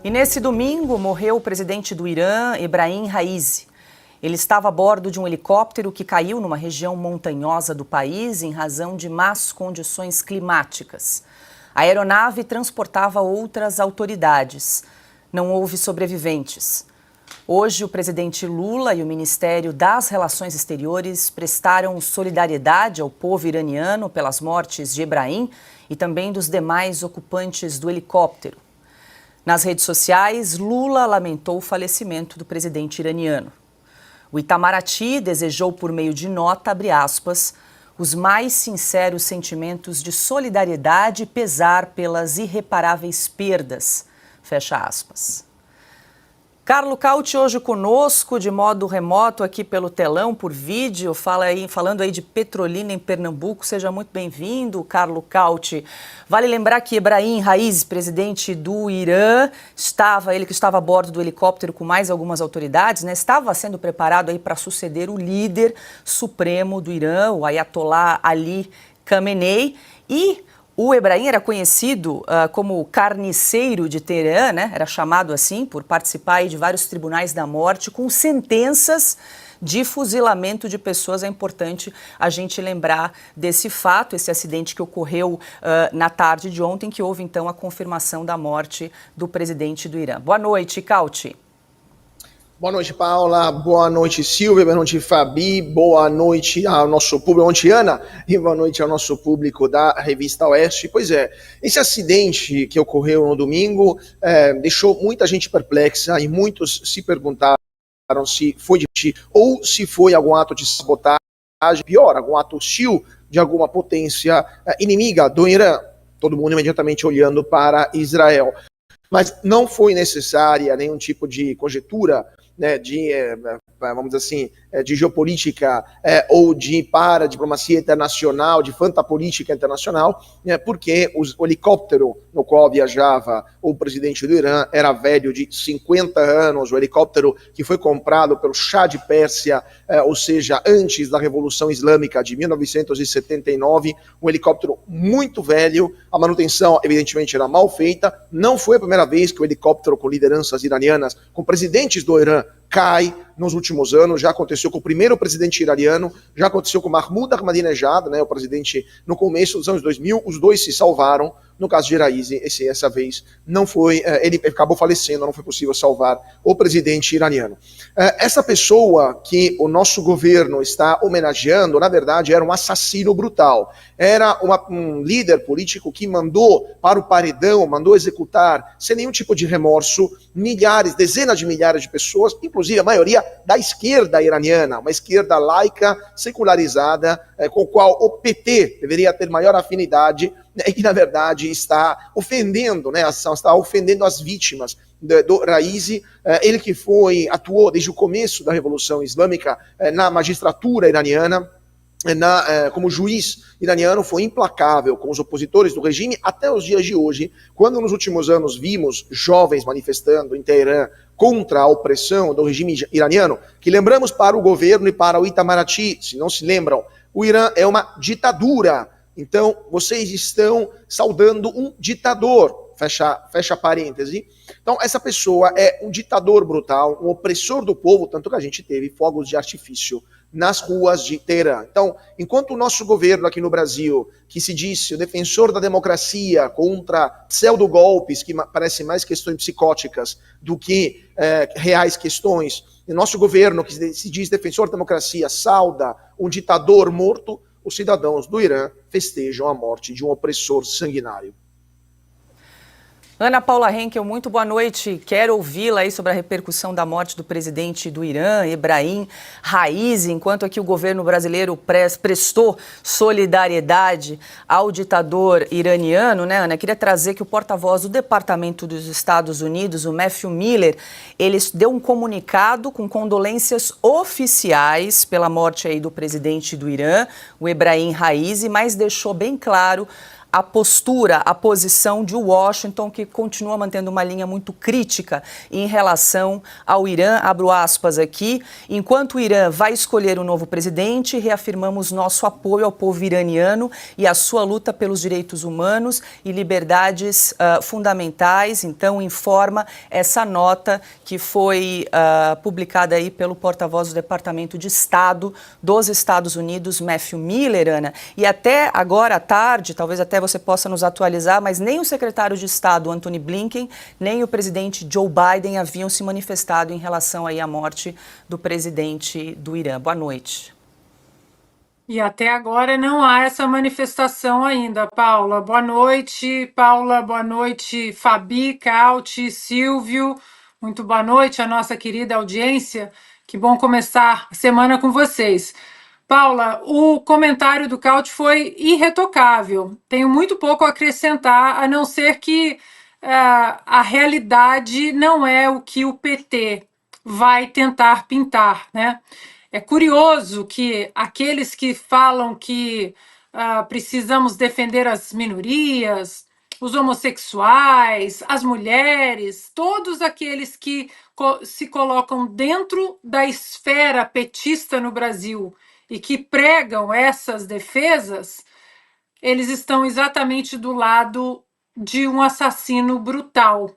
E nesse domingo morreu o presidente do Irã, Ebrahim Raisi. Ele estava a bordo de um helicóptero que caiu numa região montanhosa do país em razão de más condições climáticas. A aeronave transportava outras autoridades. Não houve sobreviventes. Hoje, o presidente Lula e o Ministério das Relações Exteriores prestaram solidariedade ao povo iraniano pelas mortes de Ebrahim e também dos demais ocupantes do helicóptero. Nas redes sociais, Lula lamentou o falecimento do presidente iraniano. O Itamaraty desejou, por meio de nota, abre aspas, os mais sinceros sentimentos de solidariedade e pesar pelas irreparáveis perdas, fecha aspas. Carlo Cauti hoje conosco, de modo remoto aqui pelo telão, por vídeo, falando aí de Petrolina em Pernambuco. Seja muito bem-vindo, Carlo Cauti. Vale lembrar que Ebrahim Raisi, presidente do Irã, ele que estava a bordo do helicóptero com mais algumas autoridades, né, estava sendo preparado aí para suceder o líder supremo do Irã, o Ayatollah Ali Khamenei, e o Ebrahim era conhecido como o carniceiro de Teherã, né? Era chamado assim por participar aí de vários tribunais da morte com sentenças de fuzilamento de pessoas. É importante a gente lembrar desse fato, esse acidente que ocorreu na tarde de ontem, que houve então a confirmação da morte do presidente do Irã. Boa noite, Cauti. Boa noite, Paula. Boa noite, Silvia. Boa noite, Fabi. Boa noite ao nosso público, boa noite, Ana. E boa noite ao nosso público da Revista Oeste. Pois é, esse acidente que ocorreu no domingo deixou muita gente perplexa e muitos se perguntaram se foi de ou se foi algum ato de sabotagem, pior, algum ato hostil de alguma potência inimiga do Irã. Todo mundo imediatamente olhando para Israel. Mas não foi necessária nenhum tipo de conjectura, né, vamos dizer assim, de geopolítica ou de paradiplomacia internacional, de fantapolítica internacional, porque o helicóptero no qual viajava o presidente do Irã era velho de 50 anos, o helicóptero que foi comprado pelo Shah de Pérsia, ou seja, antes da Revolução Islâmica de 1979, um helicóptero muito velho, a manutenção evidentemente era mal feita, não foi a primeira vez que o helicóptero com lideranças iranianas, com presidentes do Irã, cai nos últimos anos. Já aconteceu com o primeiro presidente iraniano, já aconteceu com Mahmoud Ahmadinejad, né, o presidente no começo dos anos 2000, os dois se salvaram. No caso de Raisi, essa vez não foi, ele acabou falecendo, não foi possível salvar o presidente iraniano. Essa pessoa que o nosso governo está homenageando, na verdade, era um assassino brutal. Era um líder político que mandou para o paredão, mandou executar, sem nenhum tipo de remorso, dezenas de milhares de pessoas, inclusive a maioria da esquerda iraniana, uma esquerda laica, secularizada, com a qual o PT deveria ter maior afinidade, e que, na verdade, está ofendendo, né, está ofendendo as vítimas do Raisi, ele que atuou desde o começo da Revolução Islâmica na magistratura iraniana, como juiz iraniano, foi implacável com os opositores do regime até os dias de hoje, quando nos últimos anos vimos jovens manifestando em Teherã contra a opressão do regime iraniano, que lembramos para o governo e para o Itamaraty, se não se lembram, o Irã é uma ditadura. Então, vocês estão saudando um ditador, fecha parêntese. Então, essa pessoa é um ditador brutal, um opressor do povo, tanto que a gente teve fogos de artifício nas ruas de Teherã. Então, enquanto o nosso governo aqui no Brasil, que se disse o defensor da democracia contra pseudo-golpes, que parecem mais questões psicóticas do que reais questões, o nosso governo, que se diz defensor da democracia, sauda um ditador morto, os cidadãos do Irã festejam a morte de um opressor sanguinário. Ana Paula Henkel, muito boa noite. Quero ouvi-la aí sobre a repercussão da morte do presidente do Irã, Ebrahim Raisi, enquanto aqui o governo brasileiro prestou solidariedade ao ditador iraniano, né, Ana? Queria trazer que o porta-voz do Departamento dos Estados Unidos, o Matthew Miller, ele deu um comunicado com condolências oficiais pela morte aí do presidente do Irã, o Ebrahim Raisi, mas deixou bem claro a postura, a posição de Washington, que continua mantendo uma linha muito crítica em relação ao Irã. Abro aspas aqui. Enquanto o Irã vai escolher um novo presidente, reafirmamos nosso apoio ao povo iraniano e a sua luta pelos direitos humanos e liberdades fundamentais. Então, informa essa nota que foi publicada aí pelo porta-voz do Departamento de Estado dos Estados Unidos, Matthew Miller, Ana. E até agora à tarde, talvez até você possa nos atualizar, mas nem o secretário de Estado, Antony Blinken, nem o presidente Joe Biden haviam se manifestado em relação aí à morte do presidente do Irã. Boa noite. E até agora não há essa manifestação ainda, Paula. Boa noite, Paula. Boa noite, Fabi, Cauti, Silvio. Muito boa noite à nossa querida audiência. Que bom começar a semana com vocês. Paula, o comentário do Cauti foi irretocável. Tenho muito pouco a acrescentar, a não ser que a realidade não é o que o PT vai tentar pintar, né? É curioso que aqueles que falam que precisamos defender as minorias, os homossexuais, as mulheres, todos aqueles que se colocam dentro da esfera petista no Brasil e que pregam essas defesas, eles estão exatamente do lado de um assassino brutal.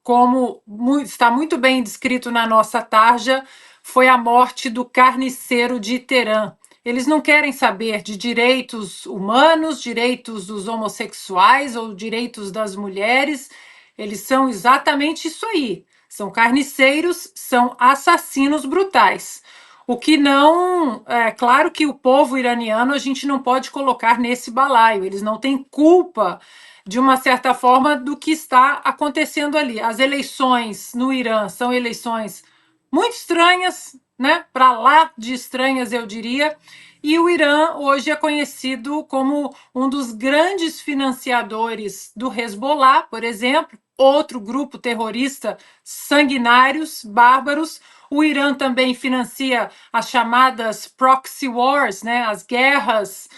Como está muito bem descrito na nossa tarja, foi a morte do carniceiro de Teherã. Eles não querem saber de direitos humanos, direitos dos homossexuais ou direitos das mulheres. Eles são exatamente isso aí. São carniceiros, são assassinos brutais. O que não... É claro que o povo iraniano a gente não pode colocar nesse balaio. Eles não têm culpa, de uma certa forma, do que está acontecendo ali. As eleições no Irã são eleições muito estranhas, né? Para lá de estranhas, eu diria. E o Irã hoje é conhecido como um dos grandes financiadores do Hezbollah, por exemplo, outro grupo terrorista sanguinários, bárbaros. O Irã também financia as chamadas proxy wars, né? As guerras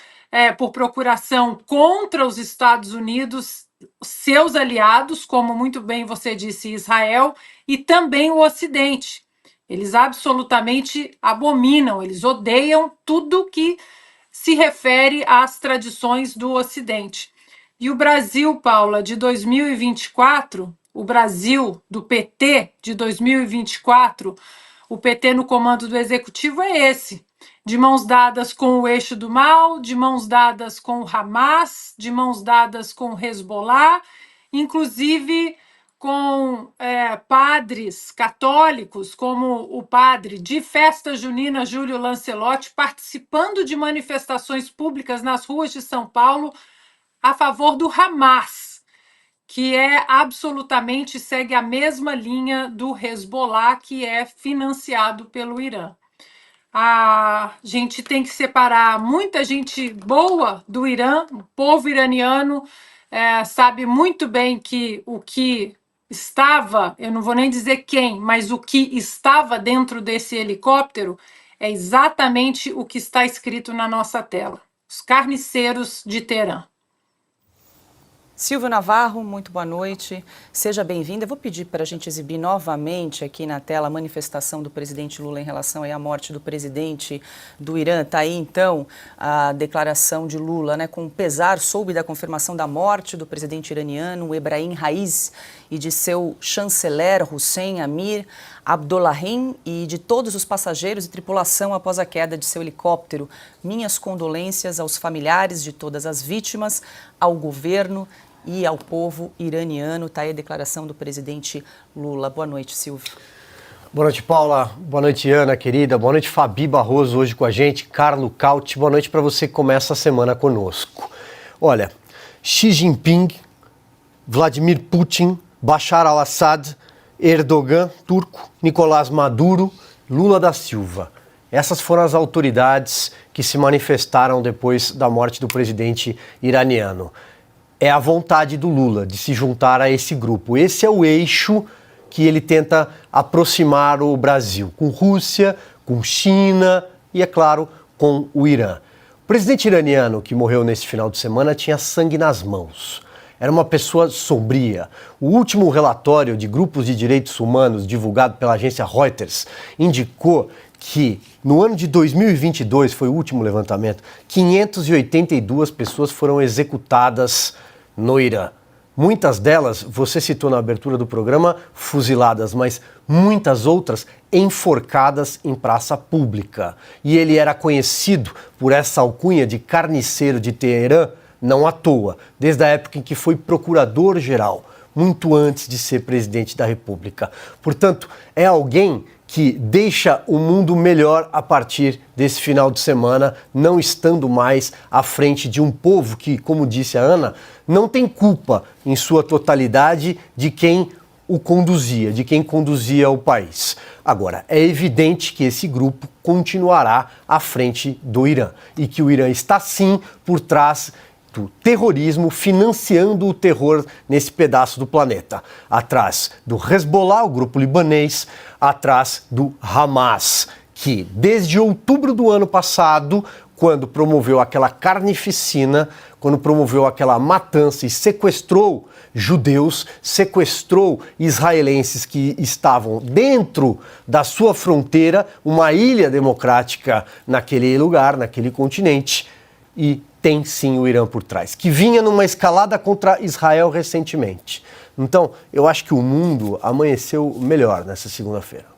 por procuração contra os Estados Unidos, seus aliados, como muito bem você disse, Israel, e também o Ocidente. Eles absolutamente abominam, eles odeiam tudo que se refere às tradições do Ocidente. E o Brasil, Paula, de 2024, o Brasil do PT de 2024, o PT no comando do Executivo é esse, de mãos dadas com o eixo do mal, de mãos dadas com o Hamas, de mãos dadas com o Hezbollah, inclusive com padres católicos, como o padre de festa junina Júlio Lancelotti, participando de manifestações públicas nas ruas de São Paulo a favor do Hamas, que absolutamente segue a mesma linha do Hezbollah, que é financiado pelo Irã. A gente tem que separar muita gente boa do Irã, o povo iraniano sabe muito bem que o que estava, eu não vou nem dizer quem, mas o que estava dentro desse helicóptero é exatamente o que está escrito na nossa tela. Os carniceiros de Teherã. Silvio Navarro, muito boa noite, seja bem-vindo. Eu vou pedir para a gente exibir novamente aqui na tela a manifestação do presidente Lula em relação aí à morte do presidente do Irã. Está aí, então, a declaração de Lula, né? Com pesar, soube da confirmação da morte do presidente iraniano, Ebrahim Raisi, e de seu chanceler, Hossein Amir Abdollahian, e de todos os passageiros e tripulação após a queda de seu helicóptero. Minhas condolências aos familiares de todas as vítimas, ao governo e ao povo iraniano. Está aí a declaração do presidente Lula. Boa noite, Silvio. Boa noite, Paula. Boa noite, Ana, querida. Boa noite, Fabi Barroso, hoje com a gente. Carlo Cauti. Boa noite para você que começa a semana conosco. Olha, Xi Jinping, Vladimir Putin, Bashar al-Assad, Erdogan, turco, Nicolás Maduro, Lula da Silva. Essas foram as autoridades que se manifestaram depois da morte do presidente iraniano. É a vontade do Lula de se juntar a esse grupo. Esse é o eixo que ele tenta aproximar o Brasil, com Rússia, com China e, é claro, com o Irã. O presidente iraniano que morreu neste final de semana tinha sangue nas mãos. Era uma pessoa sombria. O último relatório de grupos de direitos humanos divulgado pela agência Reuters indicou que no ano de 2022, foi o último levantamento, 582 pessoas foram executadas no Irã. Muitas delas, você citou na abertura do programa, fuziladas, mas muitas outras enforcadas em praça pública. E ele era conhecido por essa alcunha de carniceiro de Teherã, não à toa, desde a época em que foi procurador-geral, muito antes de ser presidente da República. Portanto, é alguém que deixa o mundo melhor a partir desse final de semana, não estando mais à frente de um povo que, como disse a Ana, não tem culpa em sua totalidade de quem o conduzia, de quem conduzia o país. Agora, é evidente que esse grupo continuará à frente do Irã e que o Irã está sim por trás do terrorismo, financiando o terror nesse pedaço do planeta. Atrás do Hezbollah, o grupo libanês, atrás do Hamas, que desde outubro do ano passado, quando promoveu aquela carnificina, quando promoveu aquela matança e sequestrou judeus, sequestrou israelenses que estavam dentro da sua fronteira, uma ilha democrática naquele lugar, naquele continente, e tem sim o Irã por trás, que vinha numa escalada contra Israel recentemente. Então, eu acho que o mundo amanheceu melhor nessa segunda-feira.